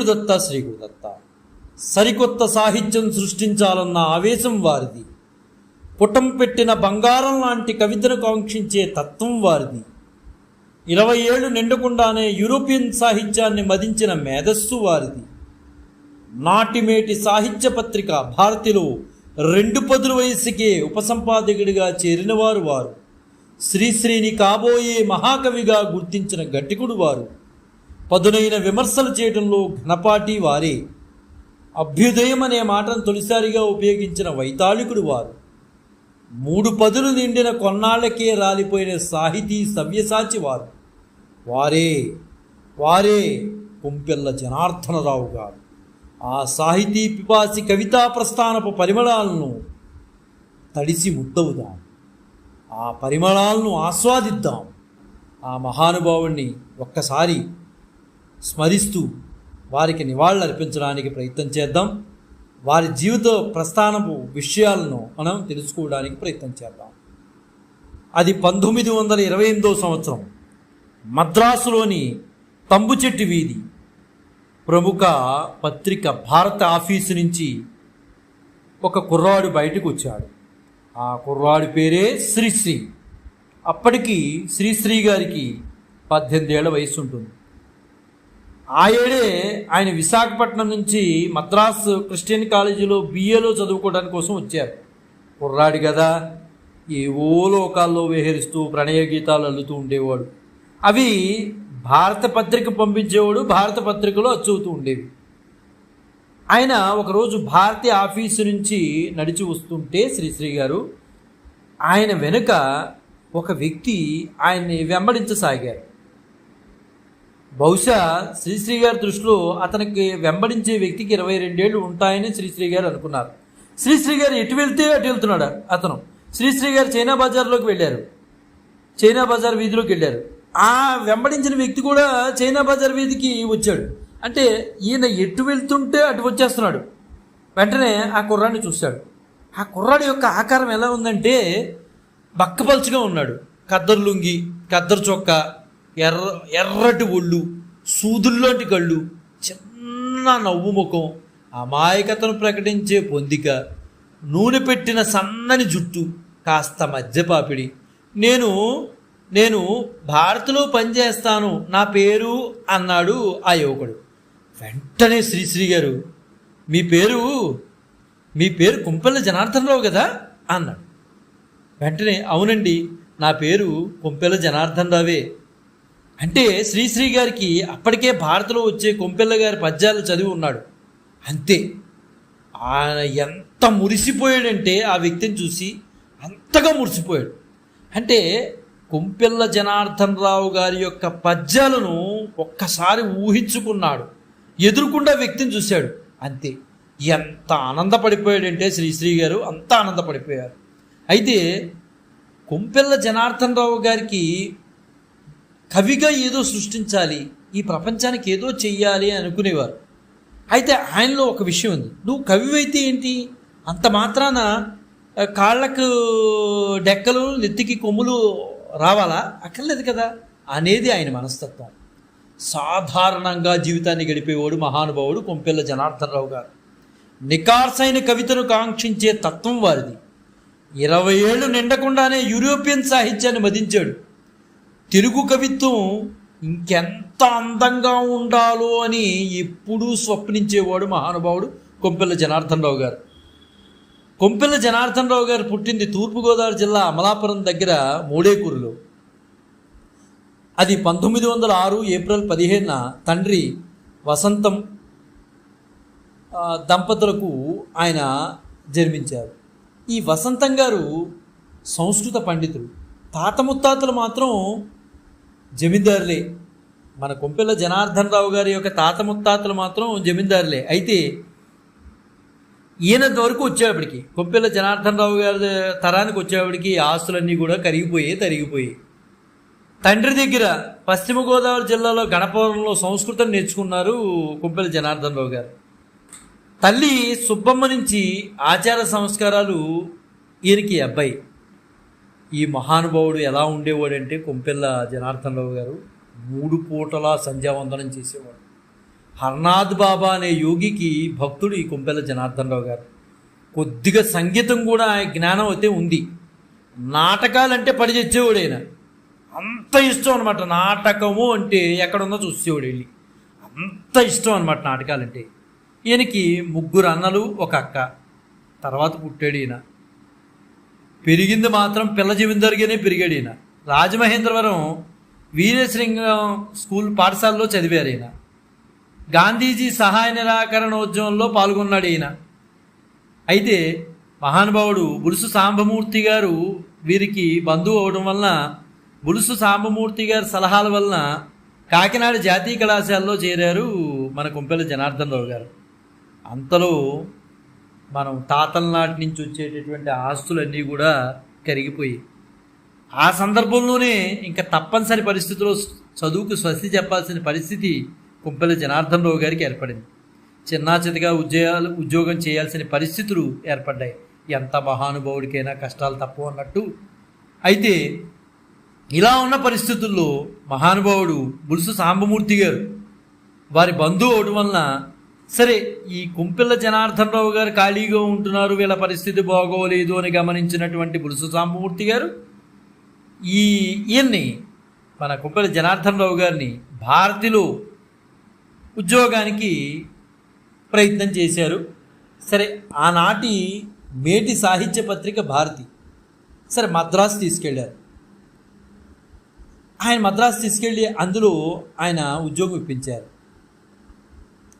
గురుదత్త శ్రీ గురుదత్త. సరికొత్త సాహిత్యం సృష్టించాలన్న ఆవేశం వారిది. పుటం పెట్టిన బంగారం లాంటి కవితను కాంక్షించే తత్వం వారిది. 20 ఏళ్లు నిండకుండానే యూరోపియన్ సాహిత్యాన్ని మదించిన మేధస్సు వారిది. నాటిమేటి సాహిత్య పత్రిక భారతిలో 2 పదుల వయసుకే ఉపసంపాదకుడిగా చేరినవారు వారు. శ్రీశ్రీని కాబోయే మహాకవిగా గుర్తించిన గట్టికుడు వారు. పదునైన విమర్శలు చేయడంలో ఘనపాటి వారే. అభ్యుదయం అనే మాటను తొలిసారిగా ఉపయోగించిన వైతాళికుడు వారు. 3 పదులు నిండిన కొన్నాళ్లకే రాలిపోయిన సాహితీ సవ్యసాచి వారు. వారే కొంపెల్ల జనార్దనరావు గారు. ఆ సాహితీ పిపాసి కవితా ప్రస్థానపు పరిమళాలను తడిసి ముద్దవుదాం. ఆ పరిమళాలను ఆస్వాదిద్దాం. ఆ మహానుభావుణ్ణి ఒక్కసారి స్మరిస్తూ వారికి నివాళులు అర్పించడానికి ప్రయత్నం చేద్దాం. వారి జీవిత ప్రస్థానపు విషయాలను మనం తెలుసుకోవడానికి ప్రయత్నం చేద్దాం. అది 1928 సంవత్సరం మద్రాసులోని తంబుచెట్టి వీధి ప్రముఖ పత్రిక భారత ఆఫీసు నుంచి ఒక కుర్రాడు బయటకు వచ్చాడు. ఆ కుర్రాడి పేరే శ్రీశ్రీ. అప్పటికి శ్రీశ్రీ గారికి 18 ఏళ్ల వయసు ఉంటుంది. ఆ ఏడే ఆయన విశాఖపట్నం నుంచి మద్రాసు క్రిస్టియన్ కాలేజీలో BAలో చదువుకోవడానికి కోసం వచ్చారు. కుర్రాడు కదా, ఏవో లోకాల్లో విహరిస్తూ ప్రణయ గీతాలు అల్లుతూ ఉండేవాడు. అవి భారత పత్రిక పంపించేవాడు, భారత పత్రికలో అచ్చవుతూ ఉండేవి. ఆయన ఒకరోజు భారతీయ ఆఫీసు నుంచి నడిచి వస్తుంటే శ్రీశ్రీ గారు ఆయన వెనుక ఒక వ్యక్తి ఆయన్ని వెంబడించసాగారు. బహుశా శ్రీశ్రీ గారి దృష్టిలో అతనికి వెంబడించే వ్యక్తికి 22 ఏళ్ళు ఉంటాయని శ్రీశ్రీ గారు అనుకున్నారు. శ్రీశ్రీ గారు ఎటు వెళ్తే అటు వెళ్తున్నాడు అతను. శ్రీశ్రీ గారు చైనా బజార్లోకి వెళ్ళారు, చైనా బజార్ వీధిలోకి వెళ్ళారు. ఆ వెంబడించిన వ్యక్తి కూడా చైనా బజార్ వీధికి వచ్చాడు. అంటే ఈయన ఎటు వెళ్తుంటే అటు వచ్చేస్తున్నాడు. వెంటనే ఆ కుర్రాడిని చూశాడు. ఆ కుర్రాడి యొక్క ఆకారం ఎలా ఉందంటే బక్కపలుచుగా ఉన్నాడు. ఖద్దరు లుంగి, ఖద్దరు చొక్కా, ఎర్రటి ఒళ్ళు, సూదుల్లోంటి కళ్ళు, చిన్న నవ్వు ముఖం, అమాయకతను ప్రకటించే పొందిక, నూనె పెట్టిన సన్నని జుట్టు, కాస్త మధ్యపాపిడి. నేను భారత్లో పనిచేస్తాను, నా పేరు అన్నాడు ఆ యువకుడు. వెంటనే శ్రీశ్రీ గారు మీ పేరు కొంపెల్ల జనార్దనరావు కదా అన్నాడు. వెంటనే అవునండి, నా పేరు కొంపెల్ల జనార్దనరావే. అంటే శ్రీశ్రీ గారికి అప్పటికే భారత్లో వచ్చే కొంపెల్ల గారి పద్యాలు చదివి ఉన్నాడు. అంతే. ఆయన ఎంత మురిసిపోయాడంటే ఆ వ్యక్తిని చూసి అంతగా మురిసిపోయాడు. అంటే కొంపెల్ల జనార్దనరావు గారి యొక్క పద్యాలను ఒక్కసారి ఊహించుకున్నాడు. ఎదురుకుండా వ్యక్తిని చూశాడు. అంతే. ఎంత ఆనందపడిపోయాడంటే శ్రీశ్రీ గారు అంత ఆనందపడిపోయారు. అయితే కొంపెల్ల జనార్దనరావు గారికి కవిగా ఏదో సృష్టించాలి, ఈ ప్రపంచానికి ఏదో చెయ్యాలి అని అనుకునేవారు. అయితే ఆయనలో ఒక విషయం ఉంది. నువ్వు కవివైతే ఏంటి, అంత మాత్రాన కాళ్ళకు డెక్కలు నెత్తికి కొమ్ములు రావాలా, అక్కర్లేదు కదా అనేది ఆయన మనస్తత్వం. సాధారణంగా జీవితాన్ని గడిపేవాడు మహానుభావుడు కొంపెల్ల జనార్దనరావు గారు. నికార్సైన కవితను కాంక్షించే తత్వం వారిది. 20 ఏళ్ళు నిండకుండానే యూరోపియన్ సాహిత్యాన్ని మదించాడు. తెలుగు కవిత్వం ఇంకెంత అందంగా ఉండాలో అని ఎప్పుడూ స్వప్నించేవాడు మహానుభావుడు కొంపెల్ల జనార్దనరావు గారు. కొంపెల్ల జనార్దనరావు గారు పుట్టింది తూర్పుగోదావరి జిల్లా అమలాపురం దగ్గర మోడేకూరులో. అది 1906 ఏప్రిల్ 15న తండ్రి వసంతం దంపతులకు ఆయన జన్మించారు. ఈ వసంతం గారు సంస్కృత పండితులు. తాత ముత్తాతలు మాత్రం జమీందారులే. మన కొంపెల్ల జనార్దనరావు గారి యొక్క తాత ముత్తాతలు మాత్రం జమీందారులే. అయితే ఈయన వరకు వచ్చేప్పటికి కొంపెల్ల జనార్దనరావు గారి తరానికి వచ్చేప్పటికి ఆస్తులన్నీ కూడా తరిగిపోయి తండ్రి దగ్గర పశ్చిమ గోదావరి జిల్లాలో గణపవరంలో సంస్కృతం నేర్చుకున్నారు కొంపెల్ల జనార్దనరావు గారు. తల్లి సుబ్బమ్మ నుంచి ఆచార సంస్కారాలు ఈయనకి అబ్బాయి. ఈ మహానుభావుడు ఎలా ఉండేవాడంటే కొంపెల్ల జనార్దనరావు గారు 3 పూటలా సంధ్యావందనం చేసేవాడు. హర్నాథ్ బాబా అనే యోగికి భక్తుడు ఈ కొంపెల జనార్దన్ రావు గారు. కొద్దిగా సంగీతం కూడా జ్ఞానం అయితే ఉంది. నాటకాలంటే పడి తెచ్చేవాడు ఆయన. అంత ఇష్టం అనమాట నాటకము అంటే, ఎక్కడుందో చూసేవాడు వెళ్ళి. అంత ఇష్టం అనమాట నాటకాలంటే. ఈయనకి 3 అన్నలు, 1 అక్క. తర్వాత పుట్టాడు ఈయన. పెరిగింది మాత్రం పిల్ల జమీందారుగానే పెరిగాడు ఈయన. రాజమహేంద్రవరం వీరేశలింగం స్కూల్ పాఠశాలలో చదివారు ఈయన. గాంధీజీ సహాయ నిరాకరణోద్యమంలో పాల్గొన్నాడు ఈయన. అయితే మహానుభావుడు బులుసు సాంబమూర్తి గారు వీరికి బంధువు అవడం వలన, బులుసు సాంబమూర్తి గారి సలహాల వలన కాకినాడ జాతీయ కళాశాలలో చేరారు మన కొంపెల జనార్దన్ రావు గారు. అంతలో మనం తాతల నాటి నుంచి వచ్చేటటువంటి ఆస్తులన్నీ కూడా కరిగిపోయి, ఆ సందర్భంలోనే ఇంకా తప్పనిసరి పరిస్థితిలో చదువుకు స్వస్తి చెప్పాల్సిన పరిస్థితి కొంపెల జనార్దన్ రావు గారికి ఏర్పడింది. చిన్నా చితగా ఉద్యోగం చేయాల్సిన పరిస్థితులు ఏర్పడ్డాయి. ఎంత మహానుభావుడికైనా కష్టాలు తప్పు అన్నట్టు. అయితే ఇలా ఉన్న పరిస్థితుల్లో మహానుభావుడు బులుసు సాంబమూర్తి గారు వారి బంధువు అవడం వలన, సరే ఈ కొంపెల జనార్దన్ రావు గారు ఖాళీగా ఉంటున్నారు, వీళ్ళ పరిస్థితి బాగోలేదు అని గమనించినటువంటి బులుసు సాంబమూర్తి గారు ఈయన్ని, మన కొంపెల జనార్దన్ రావు గారిని భారతిలో ఉద్యోగానికి ప్రయత్నం చేశారు. సరే, ఆనాటి మేటి సాహిత్య పత్రిక భారతి సరే మద్రాసు తీసుకెళ్ళారు. ఆయన మద్రాసు తీసుకెళ్ళి అందులో ఆయన ఉద్యోగం ఇప్పించారు.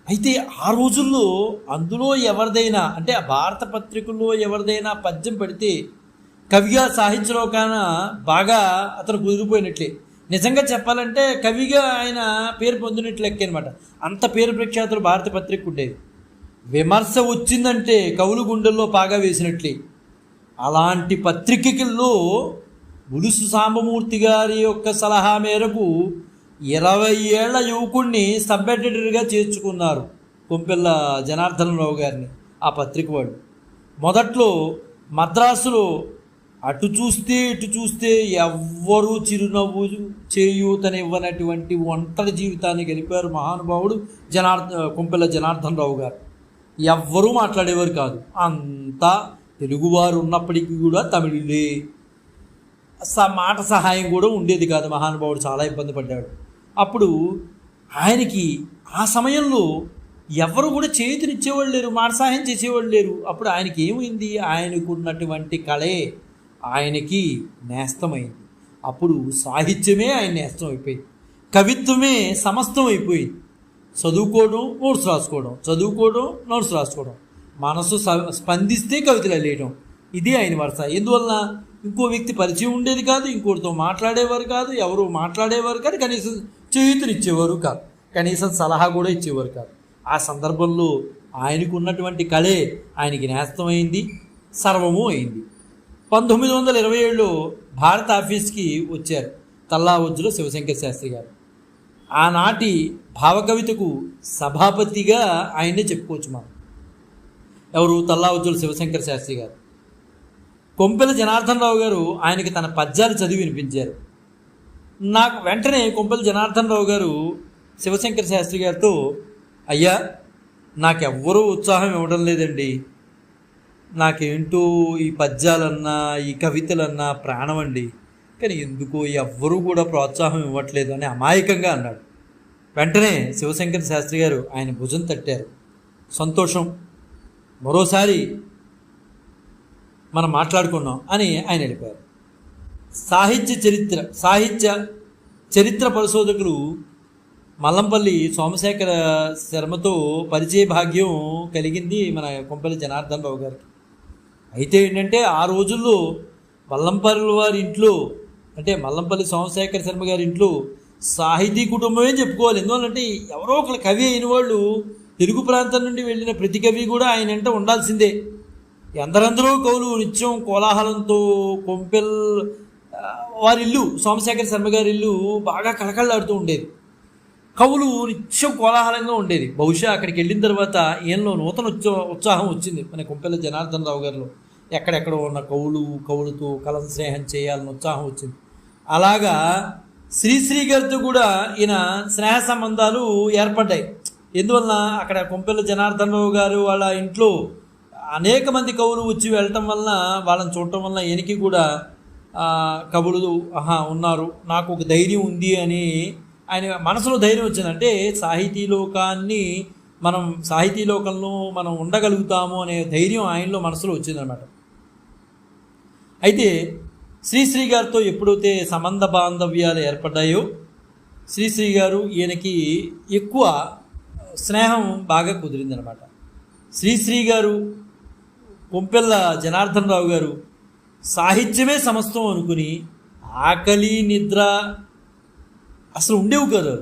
అయితే ఆ రోజుల్లో అందులో ఎవరిదైనా, అంటే ఆ భారత పత్రికల్లో ఎవరిదైనా పద్యం పెడితే కవిగా సాహిత్యలోకాన బాగా అతను కుదిరిపోయినట్లే. నిజంగా చెప్పాలంటే కవిగా ఆయన పేరు పొందినట్లు లెక్క అనమాట. అంత పేరు ప్రఖ్యాతులు భారత పత్రిక ఉండేది. విమర్శ వచ్చిందంటే కవులు గుండెల్లో పాగా వేసినట్లే. అలాంటి పత్రికల్లో బులుసు సాంబమూర్తి గారి యొక్క సలహా మేరకు 20 ఏళ్ల యువకుడిని సబ్ ఎడిటర్గా చేర్చుకున్నారు కొంపెల్ల జనార్దన్ రావు గారిని ఆ పత్రిక వాళ్ళు. మొదట్లో మద్రాసులో అటు చూస్తే ఇటు చూస్తే ఎవ్వరూ చిరునవ్వు చేయూతనివ్వనటువంటి ఒంటరి జీవితాన్ని గడిపారు మహానుభావుడు కొంపెల్ల జనార్దన్ రావు గారు. ఎవ్వరూ మాట్లాడేవారు కాదు. అంతా తెలుగువారు ఉన్నప్పటికీ కూడా తమిళులే. మాట సహాయం కూడా ఉండేది కాదు. మహానుభావుడు చాలా ఇబ్బంది పడ్డాడు. అప్పుడు ఆయనకి ఆ సమయంలో ఎవరు కూడా చేతినిచ్చేవాళ్ళు లేరు, మాట సహాయం చేసేవాళ్ళు లేరు. అప్పుడు ఆయనకి ఏమైంది? ఆయనకున్నటువంటి కళే ఆయనకి నేస్తమైంది. అప్పుడు సాహిత్యమే ఆయన నేస్తం అయిపోయింది. కవిత్వమే సమస్తం అయిపోయింది. చదువుకోవడం, నోట్స్ రాసుకోవడం, చదువుకోవడం, నోట్స్ రాసుకోవడం, మనసు స్పందిస్తే కవితలు అల్లేయడం, ఇది ఆయన వరుస. ఎందువలన? ఇంకో వ్యక్తి పరిచయం ఉండేది కాదు, ఇంకోటితో మాట్లాడేవారు కాదు, ఎవరు మాట్లాడేవారు కాదు, కనీసం చేతునిచ్చేవారు కాదు, కనీసం సలహా కూడా ఇచ్చేవారు కాదు. ఆ సందర్భంలో ఆయనకు ఉన్నటువంటి కళే ఆయనకి నేస్తమైంది, సర్వము అయింది. 1927లో భారత ఆఫీస్కి వచ్చారు తల్లావొజ్జుల శివశంకర శాస్త్రి గారు. ఆనాటి భావకవితకు సభాపతిగా ఆయన్నే చెప్పుకోవచ్చు మనం. ఎవరు? తల్లావొజ్జుల శివశంకర శాస్త్రి గారు. కొంపెల జనార్దన్ రావు గారు ఆయనకి తన పద్యాలు చదివి వినిపించారు. నాకు వెంటనే కొంపెల జనార్దన్ రావు గారు శివశంకర శాస్త్రి గారితో, అయ్యా నాకెవ్వరూ ఉత్సాహం ఇవ్వడం లేదండి, నాకేంటో ఈ పద్యాలన్నా ఈ కవితలన్నా ప్రాణం అండి, కానీ ఎందుకో ఎవ్వరూ కూడా ప్రోత్సాహం ఇవ్వట్లేదు అని అమాయకంగా అన్నాడు. వెంటనే శివశంకర శాస్త్రి గారు ఆయన భుజం తట్టారు. సంతోషం, మరోసారి మనం మాట్లాడుకున్నాం అని ఆయన వెళ్ళిపోయారు. సాహిత్య చరిత్ర పరిశోధకులు మల్లంపల్లి సోమశేఖర శర్మతో పరిచయ భాగ్యం కలిగింది మన కొంపెల జనార్దన్ రావు గారికి. అయితే ఏంటంటే ఆ రోజుల్లో మల్లంపల్లి వారి ఇంట్లో, అంటే మల్లంపల్లి సోమశేఖర శర్మ గారి ఇంట్లో సాహితీ కుటుంబమే చెప్పుకోవాలి. ఎందువల్లంటే ఎవరో ఒకరు కవి అయిన వాళ్ళు తెలుగు ప్రాంతం నుండి వెళ్ళిన ప్రతి కవి కూడా ఆయన వెంట ఉండాల్సిందే. ఎందరందరూ కవులు నిత్యం కోలాహలంతో కొంపెల్ వారి ఇల్లు, సోమశేఖర శర్మ గారి ఇల్లు బాగా కళకళలాడుతూ ఉండేది. కవులు నిత్యం కోలాహలంగా ఉండేది. బహుశా అక్కడికి వెళ్ళిన తర్వాత ఈయనలో నూతన ఉత్సాహం వచ్చింది మన కొంపెల జనార్దన్ రావు గారిలో. ఎక్కడెక్కడో ఉన్న కవులతో కలం స్నేహం చేయాలని ఉత్సాహం వచ్చింది. అలాగా శ్రీశ్రీ గారితో కూడా ఈయన స్నేహ సంబంధాలు ఏర్పడ్డాయి. ఎందువలన అక్కడ కొంపెల్ల జనార్దన్ రావు గారు వాళ్ళ ఇంట్లో అనేక మంది కవులు వచ్చి వెళ్ళటం వలన, వాళ్ళని చూడటం వలన ఈయనకి కూడా కవులు ఉన్నారు, నాకు ఒక ధైర్యం ఉంది అని ఆయన మనసులో ధైర్యం వచ్చిందంటే సాహితీ లోకంలో మనం ఉండగలుగుతాము అనే ధైర్యం ఆయనలో మనసులో వచ్చిందనమాట. అయితే శ్రీశ్రీ గారితో ఎప్పుడైతే సంబంధ బాంధవ్యాలు ఏర్పడ్డాయో శ్రీశ్రీ గారు ఈయనకి ఎక్కువ స్నేహం బాగా కుదిరిందనమాట. శ్రీశ్రీ గారు కొంపెల్ల జనార్దన్ రావు గారు సాహిత్యమే సమస్తం అనుకుని ఆకలి నిద్ర అసలు ఉండేవి కదా.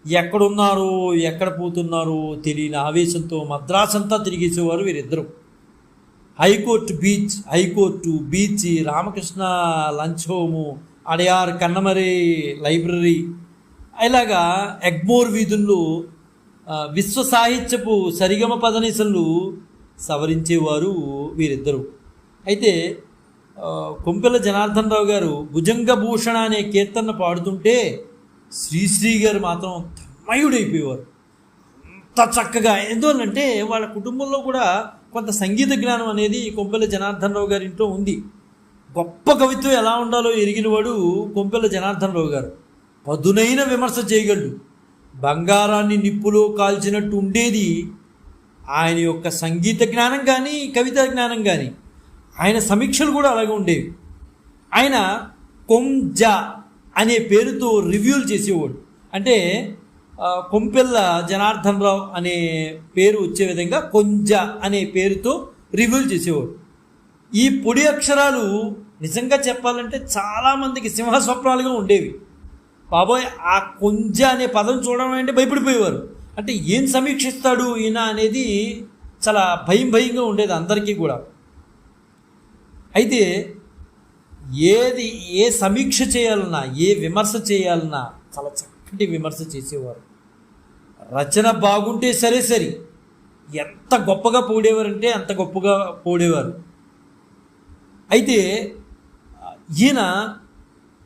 ఎక్కడున్నారో ఎక్కడ పోతున్నారో తెలియని ఆవేశంతో మద్రాసు అంతా తిరిగేసేవారు వీరిద్దరు. High court beach, Ramakrishna lunch home, Adyar Connemara library, ఇలాగా ఎగ్మోర్ వీధుల్లో విశ్వ సాహిత్యపు సరిగమ పదనిసలు సవరించేవారు వీరిద్దరు. అయితే కొంపెల్ల జనార్దన్ రావు గారు భుజంగభూషణ అనే కీర్తన పాడుతుంటే శ్రీశ్రీ గారు మాత్రం తన్మయుడైపోయేవారు. అంత చక్కగా. ఎందువల్లంటే వాళ్ళ కుటుంబంలో కూడా కొంత సంగీత జ్ఞానం అనేది కొంపెల్ల జనార్దన్ రావు గారి ఇంట్లో ఉంది. గొప్ప కవిత్వం ఎలా ఉండాలో ఎరిగినవాడు కొంపెల్ల జనార్దన్ రావు గారు. పదునైన విమర్శ చేయగలడు. బంగారాన్ని నిప్పులో కాల్చినట్టు ఉండేది ఆయన యొక్క సంగీత జ్ఞానం కానీ కవితా జ్ఞానం కానీ. ఆయన సమీక్షలు కూడా అలాగే ఉండేవి. ఆయన కొంజ అనే పేరుతో రివ్యూలు చేసేవాడు. అంటే కొంపెల్ల జనార్దన్ రావు అనే పేరు వచ్చే విధంగా కొంజ అనే పేరుతో రివ్యూలు చేసేవాడు. ఈ పొడి అక్షరాలు నిజంగా చెప్పాలంటే చాలామందికి సింహస్వప్నాలుగా ఉండేవి. బాబోయ్, ఆ కొంజ అనే పదం చూడడం అంటే భయపడిపోయేవారు. అంటే ఏం సమీక్షిస్తాడు ఈయన అనేది చాలా భయంగా ఉండేది అందరికీ కూడా. అయితే ఏ సమీక్ష చేయాలన్నా, ఏ విమర్శ చేయాలన్నా చాలా చక్కటి విమర్శ చేసేవారు. రచన బాగుంటే సరే, ఎంత గొప్పగా పోడేవారంటే అంత గొప్పగా పోడేవారు. అయితే ఈయన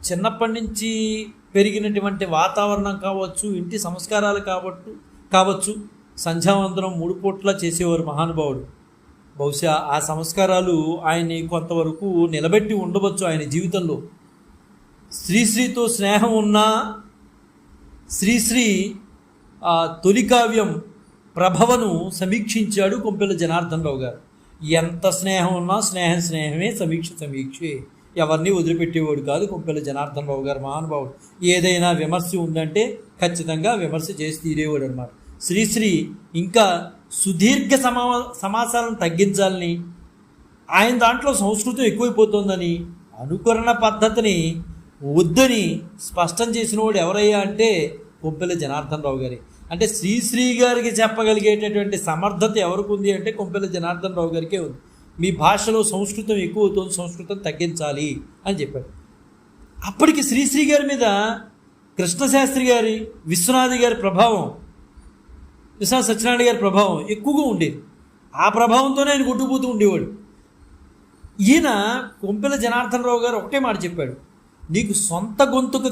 చిన్నప్పటి నుంచి పెరిగినటువంటి వాతావరణం కావచ్చు, ఇంటి సంస్కారాలు కావచ్చు, సంధ్యావందనం 3 పూట్ల చేసేవారు మహానుభావుడు. బహుశా ఆ సంస్కారాలు ఆయన్ని కొంతవరకు నిలబెట్టి ఉండవచ్చు ఆయన జీవితంలో. శ్రీశ్రీతో స్నేహం ఉన్నా శ్రీశ్రీ తొలి కావ్యం ప్రభవను సమీక్షించాడు కొంపెల్ల జనార్దన్ రావు గారు. ఎంత స్నేహం ఉన్నా స్నేహమే, సమీక్షే. ఎవరిని వదిలిపెట్టేవాడు కాదు కొంపెల్ల జనార్దన్ రావు గారు మహానుభావుడు. ఏదైనా విమర్శ ఉందంటే ఖచ్చితంగా విమర్శ చేసి తీరేవాడు అనమాట. శ్రీశ్రీ ఇంకా సుదీర్ఘ సమాసాలను తగ్గించాలని, ఆయన దాంట్లో సంస్కృతం ఎక్కువైపోతుందని, అనుకరణ పద్ధతిని వద్దని స్పష్టం చేసిన వాడు ఎవరయ్యా అంటే కొంపెల్ల జనార్దన్ రావు గారి. అంటే శ్రీశ్రీ గారికి చెప్పగలిగేటటువంటి సమర్థత ఎవరికి ఉంది అంటే కొంపెల్ల జనార్దన్ రావు గారికే ఉంది. మీ భాషలో సంస్కృతం ఎక్కువ అవుతుంది, సంస్కృతం తగ్గించాలి అని చెప్పాడు. అప్పటికి శ్రీశ్రీ గారి మీద కృష్ణశాస్త్రి గారి, విశ్వనాథ్ గారి ప్రభావం, విశ్వనాథ సత్యనారాయణ గారి ప్రభావం ఎక్కువగా ఉండేది. ఆ ప్రభావంతోనే ఆయన కొట్టుకుపోతూ ఉండేవాడు. ఈయన కొంపెల్ల జనార్దన్ రావు గారు ఒకటే మాట చెప్పాడు, నీకు సొంత గొంతుకు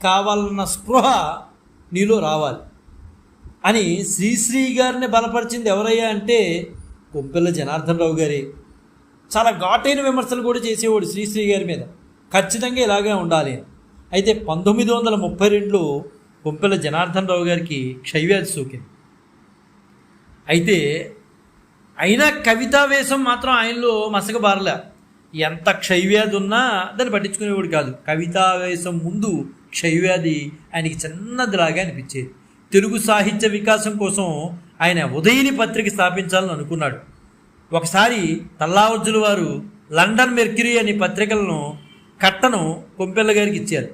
కావాలన్న స్పృహ నీలో రావాలి అని. శ్రీశ్రీ గారిని బలపరిచింది ఎవరయ్యా అంటే కొంపెల్ల జనార్దన్ రావు గారి. చాలా ఘాటైన విమర్శలు కూడా చేసేవాడు శ్రీశ్రీ గారి మీద. ఖచ్చితంగా ఇలాగే ఉండాలి. అయితే 1932లో కొంపెల్ల జనార్దన్ రావు గారికి క్షయవ్యాధి సోకింది. అయితే అయినా కవితావేశం మాత్రం ఆయనలో మసకబారలే. ఎంత క్షయవ్యాధి ఉన్నా దాన్ని పట్టించుకునేవాడు కాదు. కవితావేశం ముందు క్షయవ్యాధి ఆయనకి చిన్నదిలాగా అనిపించేది. తెలుగు సాహిత్య వికాసం కోసం ఆయన ఉదయిని పత్రిక స్థాపించాలని అనుకున్నాడు. ఒకసారి తల్లావర్జుల వారు లండన్ మెర్క్యూరీ అనే పత్రికలను కట్టను కొంపెల్ల గారికి ఇచ్చారు.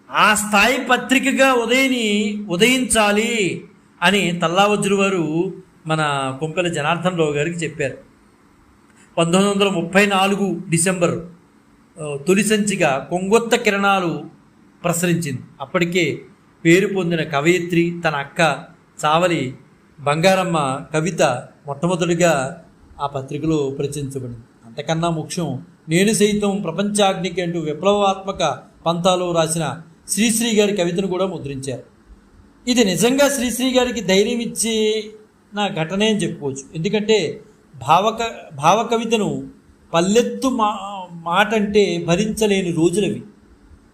ఆ స్థాయి పత్రికగా ఉదయించాలి అని తల్లావర్జుల వారు మన కొంపెల్ల జనార్దన్ రావు గారికి చెప్పారు. 1934 డిసెంబర్ తొలి సంచిగా కొంగొత్త కిరణాలు ప్రసరించింది. అప్పటికే పేరు పొందిన కవయిత్రి తన అక్క చావలి బంగారమ్మ కవిత మొట్టమొదటిగా ఆ పత్రికలో ప్రచురించబడింది. అంతకన్నా ముఖ్యం, నేను సైతం ప్రపంచాగ్నికి అంటూ విప్లవాత్మక పంథాలో రాసిన శ్రీశ్రీ గారి కవితను కూడా ముద్రించారు. ఇది నిజంగా శ్రీశ్రీ గారికి ధైర్యం ఇచ్చే నా ఘటనే అని చెప్పుకోవచ్చు. ఎందుకంటే భావకవితను పల్లెత్తు మాట అంటే భరించలేని రోజులవి.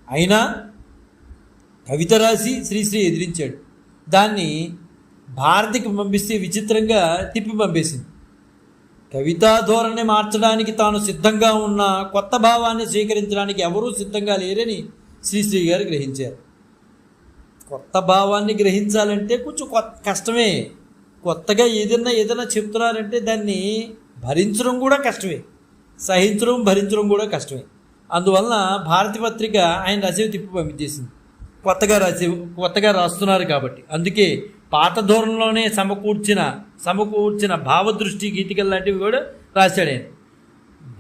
అయినా కవిత రాసి శ్రీశ్రీ ఎదిరించాడు. దాన్ని భారతికి పంపిస్తే విచిత్రంగా తిప్పి పంపేసింది. కవితా ధోరణి మార్చడానికి తాను సిద్ధంగా ఉన్న కొత్త భావాన్ని స్వీకరించడానికి ఎవరూ సిద్ధంగా లేరని శ్రీశ్రీ గారు గ్రహించారు. కొత్త భావాన్ని గ్రహించాలంటే కొంచెం కష్టమే. కొత్తగా ఏదైనా చెప్తున్నారంటే దాన్ని భరించడం కూడా కష్టమే, సహించడం భరించడం కూడా కష్టమే. అందువలన భారతి పత్రిక ఆయన రచన తిప్పి పంపించేసింది. కొత్తగా రాస్తున్నారు కాబట్టి. అందుకే పాత ధోరణిలోనే సమకూర్చిన భావదృష్టి గీతికలు లాంటివి కూడా రాశాడు ఆయన.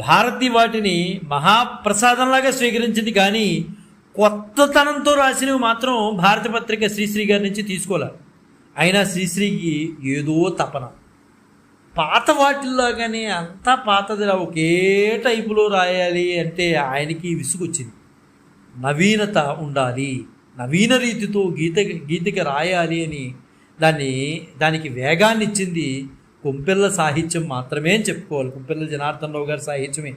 భారతి వాటిని మహాప్రసాదంలాగా స్వీకరించింది, కానీ కొత్తతనంతో రాసినవి మాత్రం భారతి పత్రిక శ్రీశ్రీ గారి నుంచి తీసుకోలే. అయినా శ్రీశ్రీకి ఏదో తపన. పాత వాటిల్లాగానే అంతా పాతదిలా ఒకే టైపులో రాయాలి అంటే ఆయనకి విసుగొచ్చింది. నవీనత ఉండాలి, నవీన రీతితో గీతిక రాయాలి అని దానికి వేగాన్ని ఇచ్చింది కొంపెల్ల సాహిత్యం మాత్రమే అని చెప్పుకోవాలి. కొంపెల్ల జనార్దన్ రావు గారి సాహిత్యమే.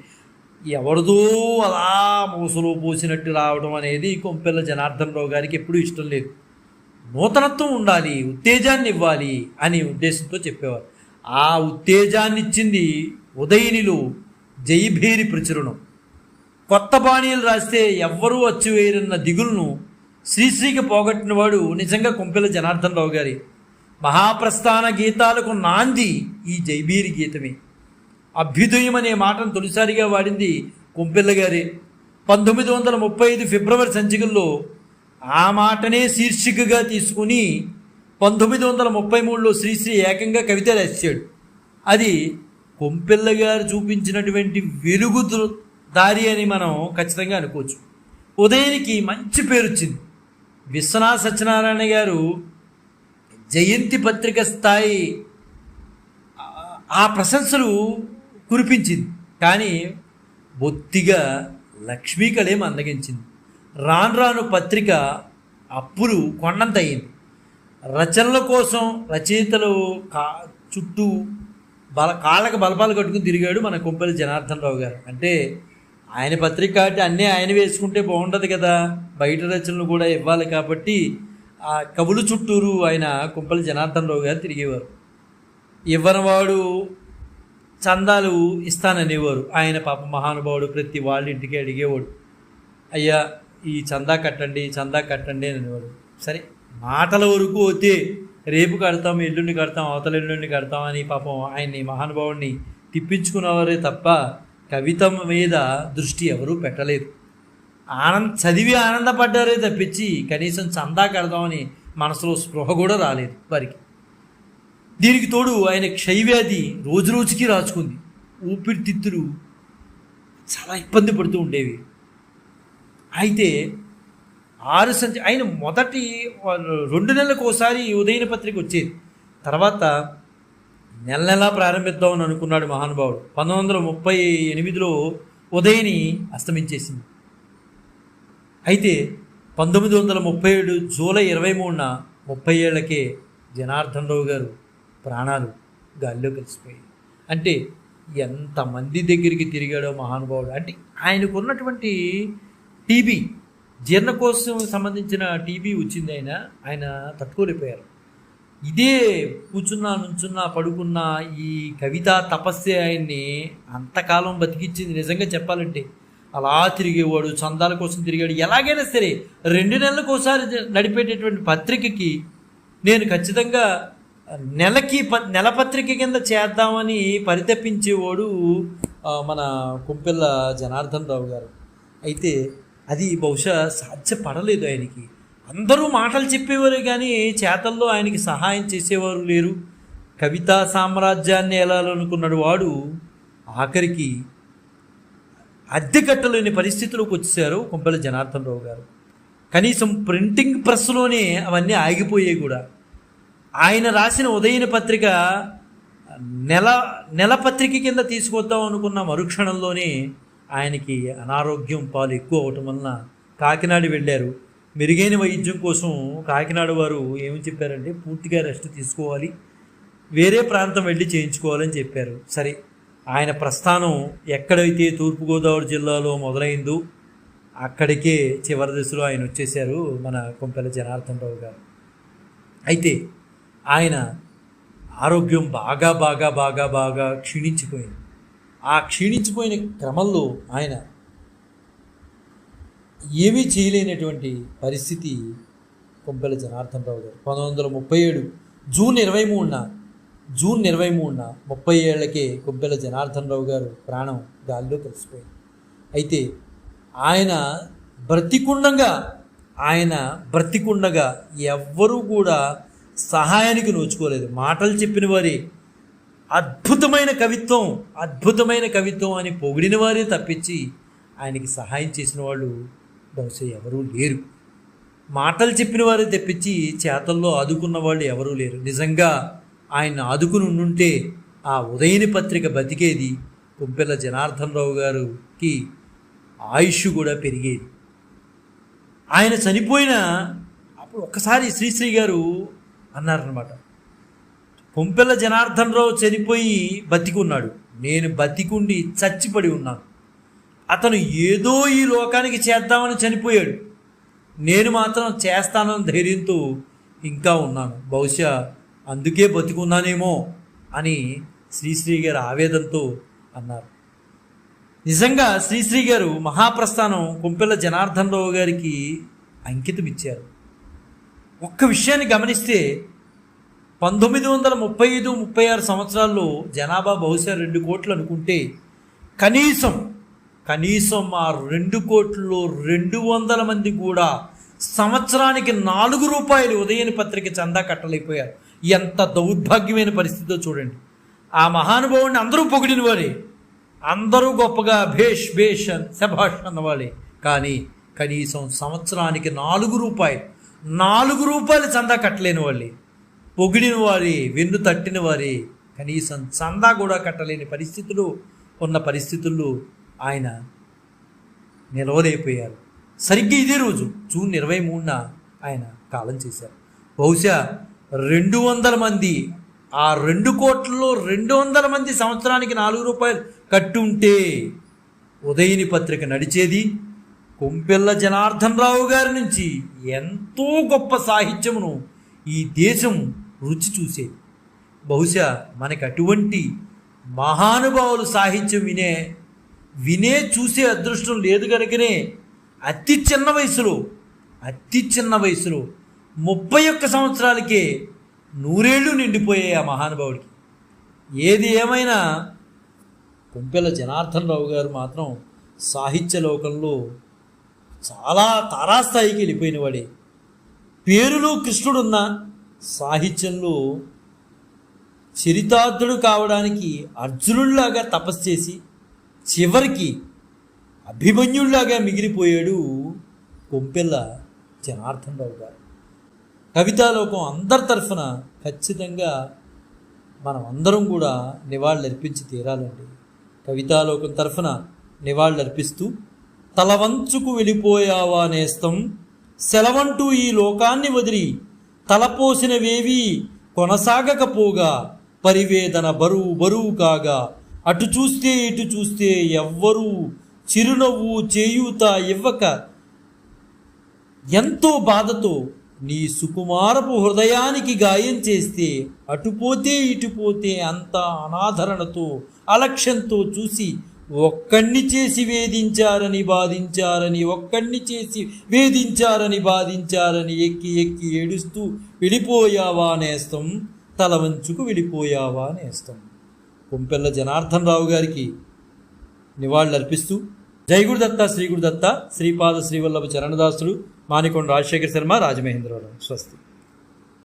ఎవరిదో అలా మోసలో పోసినట్టు రావడం అనేది కొంపెల్ల జనార్దన్ రావు గారికి ఎప్పుడూ ఇష్టం లేదు. నూతనత్వం ఉండాలి, ఉత్తేజాన్ని ఇవ్వాలి అనే ఉద్దేశంతో చెప్పేవారు. ఆ ఉత్తేజాన్ని ఇచ్చింది ఉదయినిలో జయభేరి ప్రచురణం. కొత్త బాణీలు రాస్తే ఎవ్వరూ అచ్చివేయరన్న దిగులను శ్రీశ్రీకి పోగొట్టినవాడు నిజంగా కొంపెల్ల జనార్దన్ రావు గారి. మహాప్రస్థాన గీతాలకు నాంది ఈ జైబీరి గీతమే. అభ్యుదయం అనే మాటను తొలిసారిగా వాడింది కొంపెల్ల గారే. 1935 ఫిబ్రవరి సంచికల్లో ఆ మాటనే శీర్షికగా తీసుకుని 1933లో శ్రీశ్రీ ఏకంగా కవిత రాశాడు. అది కొంపెల్ల గారు చూపించినటువంటి వెలుగు దారి అని మనం ఖచ్చితంగా అనుకోవచ్చు. ఉదయానికి మంచి పేరు వచ్చింది. విశ్వనాథ సత్యనారాయణ గారు జయంతి పత్రిక స్థాయి ఆ ప్రశంసలు కురిపించింది, కానీ బొత్తిగా లక్ష్మీకళేం అందగించింది. రాను పత్రిక అప్పులు కొండంత అయింది. రచనల కోసం రచయితలు చుట్టూ కాళ్ళకు బలపాలు కట్టుకుని తిరిగాడు మన కొంపెల్ల జనార్దన్ రావు గారు. అంటే ఆయన పత్రిక కాబట్టి అన్నీ ఆయన వేసుకుంటే బాగుండదు కదా, బయట రచనలు కూడా ఇవ్వాలి కాబట్టి ఆ కవులు చుట్టూరు ఆయన కొంపెల్ల జనార్దన్ రావు గారు తిరిగేవారు. ఇవ్వనివాడు చందాలు ఇస్తాననేవారు. ఆయన పాప మహానుభావుడు ప్రతి వాళ్ళ ఇంటికి అడిగేవాడు, అయ్యా ఈ చందా కట్టండి అని అనేవాడు. సరే మాటల వరకు వస్తే రేపు కడతాం, ఎల్లుండి కడతాం, అవతల ఎల్లుండి కడతాం అని పాపం ఆయన్ని మహానుభావుడిని తిప్పించుకున్నవారే తప్ప కవిత మీద దృష్టి ఎవరూ పెట్టలేదు. చదివి ఆనందపడ్డారే తప్పించి కనీసం చందా కడదామని మనసులో స్పృహ కూడా రాలేదు వారికి. దీనికి తోడు ఆయన క్షయవ్యాధి రోజుకి రాచుకుంది. ఊపిరితిత్తులు చాలా ఇబ్బంది పడుతూ ఉండేవి. అయితే ఆయన మొదటి 2 నెలలకు ఒకసారి ఉదయన పత్రిక వచ్చేది. తర్వాత నెల ప్రారంభిద్దామని అనుకున్నాడు మహానుభావుడు. 1938లో ఉదయని అస్తమించేసింది. అయితే 1937 జూలై 23న 30 ఏళ్లకే జనార్దన్ రావు గారు ప్రాణాలు గాల్లో కలిసిపోయాయి. అంటే ఎంతమంది దగ్గరికి తిరిగాడో మహానుభావుడు. అంటే ఆయనకున్నటువంటి టీబీ, జీర్ణకోశం సంబంధించిన టీబీ వచ్చింది. ఆయన తట్టుకోలేకపోయారు. ఇదే కూర్చున్నా నుంచున్నా పడుకున్నా ఈ కవితా తపస్సే ఆయన్ని అంతకాలం బతికిచ్చింది. నిజంగా చెప్పాలంటే అలా తిరిగేవాడు, చందాల కోసం తిరిగాడు. ఎలాగైనా సరే 2 నెలలకు ఒకసారి నడిపేటటువంటి పత్రికకి నేను ఖచ్చితంగా నెల పత్రిక కింద చేద్దామని పరితపించేవాడు మన కొంపెల్ల జనార్దన్ రావు గారు. అయితే అది బహుశా సాధ్యపడలేదు ఆయనకి. అందరూ మాటలు చెప్పేవారే కానీ చేతల్లో ఆయనకి సహాయం చేసేవారు లేరు. కవితా సామ్రాజ్యాన్ని ఏలాలనుకున్నాడు వాడు ఆఖరికి అద్దె కట్టలేని పరిస్థితిలోకి వచ్చేసారు కొంపెల్ల జనార్దన్ రావు గారు. కనీసం ప్రింటింగ్ ప్రెస్లోనే అవన్నీ ఆగిపోయాయి కూడా. ఆయన రాసిన ఉదయన పత్రిక నెల పత్రిక కింద తీసుకొద్దాం అనుకున్న మరుక్షణంలోనే ఆయనకి అనారోగ్యం పాలు ఎక్కువ అవటం వలన కాకినాడ వెళ్ళారు. మెరుగైన వైద్యం కోసం కాకినాడ వారు ఏమని చెప్పారంటే పూర్తిగా రెస్ట్ తీసుకోవాలి, వేరే ప్రాంతం వెళ్ళి చేయించుకోవాలని చెప్పారు. సరే, ఆయన ప్రస్థానం ఎక్కడైతే తూర్పుగోదావరి జిల్లాలో మొదలైందో అక్కడికే చివరి దశలో ఆయన వచ్చేసారు, మన కొంపెల జనార్దన్ రావు గారు. అయితే ఆయన ఆరోగ్యం బాగా బాగా బాగా బాగా క్షీణించిపోయింది. ఆ క్షీణించిపోయిన క్రమంలో ఆయన ఏమీ చేయలేనటువంటి పరిస్థితి కొంపెల జనార్దన్ రావు గారు 1937 జూన్ 23న 30 ఏళ్లకే కొంపెల జనార్దన్ రావు గారు ప్రాణం గాలిలో కలిసిపోయింది. అయితే ఆయన బ్రతికుండగా ఎవ్వరూ కూడా సహాయానికి నోచుకోలేదు. మాటలు చెప్పిన వారే, అద్భుతమైన కవిత్వం అని పొగిడిన వారే తప్పించి ఆయనకి సహాయం చేసిన వాళ్ళు బహుశా ఎవరూ లేరు. మాటలు చెప్పిన వారే తప్పించి చేతల్లో ఆదుకున్న వాళ్ళు ఎవరూ లేరు. నిజంగా ఆయన ఆదుకుని ఉండుంటే ఆ ఉదయని పత్రిక బతికేది, కొంపెల జనార్దన్ రావు గారికి ఆయుష్ కూడా పెరిగేది. ఆయన చనిపోయిన అప్పుడు ఒక్కసారి శ్రీశ్రీ గారు అన్నారనమాట, కొంపెల జనార్దన్ రావు చనిపోయి బతికున్నాడు, నేను బతికుండి చచ్చిపడి ఉన్నాను. అతను ఏదో ఈ లోకానికి చేద్దామని చనిపోయాడు, నేను మాత్రం చేస్తానని ధైర్యంతో ఇంకా ఉన్నాను, బహుశా అందుకే బతికున్నానేమో అని శ్రీశ్రీ గారు ఆవేదనతో అన్నారు. నిజంగా శ్రీశ్రీ గారు మహాప్రస్థానం కొంపెల జనార్దన్ రావు గారికి అంకితం ఇచ్చారు. ఒక్క విషయాన్ని గమనిస్తే 1935-36 సంవత్సరాల్లో జనాభా బహుశా 2 కోట్లు అనుకుంటే కనీసం ఆ 2 కోట్లలో 200 మంది కూడా సంవత్సరానికి ₹4 ఉదయని పత్రిక చందా కట్టలేకపోయారు. ఎంత దౌర్భాగ్యమైన పరిస్థితితో చూడండి. ఆ మహానుభావుడిని అందరూ పొగిడిన వారే, అందరూ గొప్పగా భేష్ శభాష్ అన్నవాళ్ళే. కానీ కనీసం సంవత్సరానికి ₹4 చందా కట్టలేని వాళ్ళే, పొగిడిన వారే, వెన్ను తట్టిన వారే, కనీసం చందా కూడా కట్టలేని పరిస్థితుల్లో ఆయన నిలవలేకపోయారు. సరిగ్గా ఇదే రోజు జూన్ 23న ఆయన కాలం చేశారు. బహుశా 200 మంది, ఆ 2 కోట్లలో 200 మంది సంవత్సరానికి ₹4 కట్టుంటే ఉదయని పత్రిక నడిచేది. కొంపెల్ల జనార్దన్ రావు గారి నుంచి ఎంతో గొప్ప సాహిత్యమును ఈ దేశం రుచి చూసేది. బహుశా మనకి అటువంటి మహానుభావులు సాహిత్యం వినే చూసే అదృష్టం లేదు కనుకనే అతి చిన్న వయసులో 31 సంవత్సరాలకే 100 ఏళ్ళు నిండిపోయాయి ఆ మహానుభావుడికి. ఏది ఏమైనా కొంపెల జనార్దన్ రావు గారు మాత్రం సాహిత్య లోకంలో చాలా తారాస్థాయికి వెళ్ళిపోయిన వాడే. పేరులో కృష్ణుడున్న సాహిత్యంలో చరితార్థుడు కావడానికి అర్జునుడిలాగా తపస్సు చేసి చివరికి అభిమన్యుడిలాగా మిగిలిపోయాడు కొంపెల్ల జనార్దన్ రావు గారు. కవితాలోకం అందరి తరఫున ఖచ్చితంగా మనం అందరం కూడా నివాళులర్పించి తీరాలండి. కవితాలోకం తరఫున నివాళులర్పిస్తూ, తలవంచుకు వెళ్ళిపోయావా నేస్తం, సెలవంటూ ఈ లోకాన్ని వదిలి తలపోసినవేవి కొనసాగకపోగా, పరివేదన బరువు కాగా, అటు చూస్తే ఇటు చూస్తే ఎవ్వరూ చిరునవ్వు చేయూత ఇవ్వక, ఎంతో బాధతో నీ సుకుమారపు హృదయానికి గాయం చేస్తే, అటుపోతే ఇటుపోతే అంతా అనాదరణతో అలక్ష్యంతో చూసి, ఒక్కణ్ణి చేసి వేధించారని బాధించారని ఎక్కి ఏడుస్తూ వెళ్ళిపోయావా నేస్తం, తల వంచుకు వెళ్ళిపోయావా నేస్తం. కొంపెల్ల జనార్దన్ రావు గారికి నివాళులర్పిస్తూ, జై గురుదత్త, శ్రీ గురుదత్త, శ్రీపాద శ్రీవల్లభ చరణదాసుడు, మానికొండ రాజశేఖర శర్మ, రాజమహేంద్రవరం. స్వస్తి.